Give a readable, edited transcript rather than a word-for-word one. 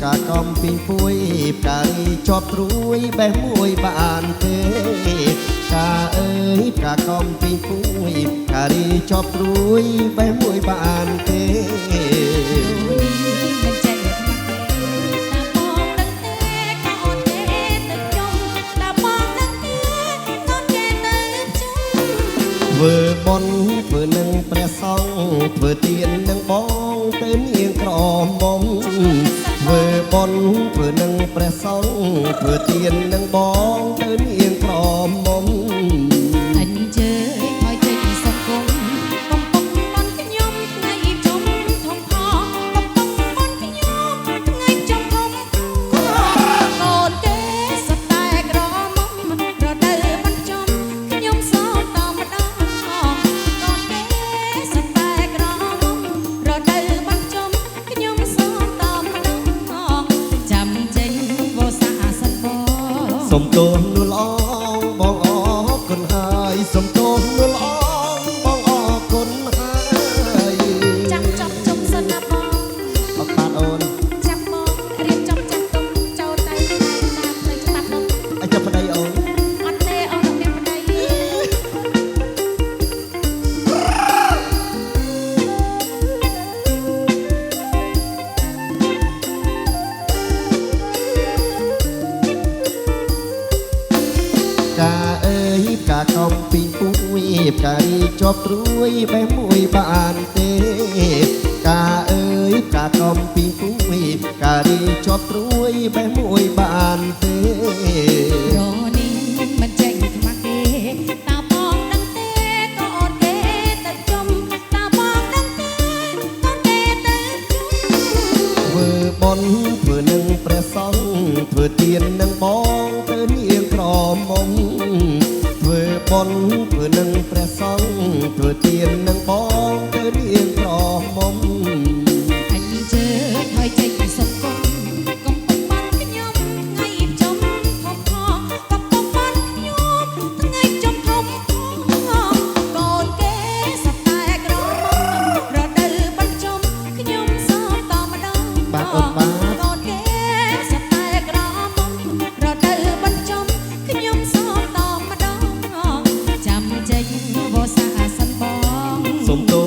កាកំពីពួយការីជាប់ត្រួយបេះមួយបានទេកាអើយកាកំពីពួយការីជាប់ត្រួយបេះមួយបានទេធ្វើបន់ធ្វើនឹងព្រះសង្ឃធ្វើទាននឹងបងទៅនាងក្រមុំធ្វើបន់ធ្វើនឹងព្រះសង្ឃធ្វើទាននឹងបងទៅនាងក្រមុំអញ្ជើញឲ្យចេញសង្គមកំពុងបានខ្ញុំថ្ងៃជុំធំផងកំពុងបានខ្ញុំថ្ងៃជុំធំកូនគេសតែក្រមុំរដូវបានជុំខ្ញុំសោតម្ដងកូនគេសតែក្រមុំរដូវបានជុំខ្ញុំសោតម្ដងចាំចេញវោសាសិនបងសុំទោសនួលអងបងអរគុណហើយសុំទោសនួលអងបងអរគុណហើយចាំចាប់ជុំសិនណាបងអត់បានអូនចាំបងរៀបចំចាស់ទុំចូលទៅតាមផ្លូវច្បាប់នោះអាចចាប់ប្តីអូនអត់ទេអូនមានប្តីកាអើយកាកំពីពួយការីជាប់ត្រួយបេះមួយបានទេកាអើយកាកំពីពួយការីជាប់ត្រួយបេះមួយបានទេរនេះមិនចេញខ្មាស់គេតើបងដឹងទេក៏អូនគេទៅជុំតើបងដឹងទេកូនគេទៅជុំធ្វើបន់ធ្វើនឹងព្រះសង្ឃធ្វើទាននឹងបងទៅនាងក្រមុំធ្វើបន់ធ្វើនឹងព្រះសង្ឃធ្វើទាននឹងបងទៅនាងក្រមុំអញជើញឲ្យចេញសង្គមកំពុងបានខ្ញុំថ្ងៃជុំធំផងកំពុងបានខ្ញុំថ្ងៃជុំធំផងកូនគេសតែក្រមុំរដូវបានជុំខ្ញុំសោតម្ដងបាទអូនបាទកូនគេសតែក្រមុំរដូវបានជុំខ្ញុំសោតម្ដងចាំចេញវោសាសិនបងសុំទោស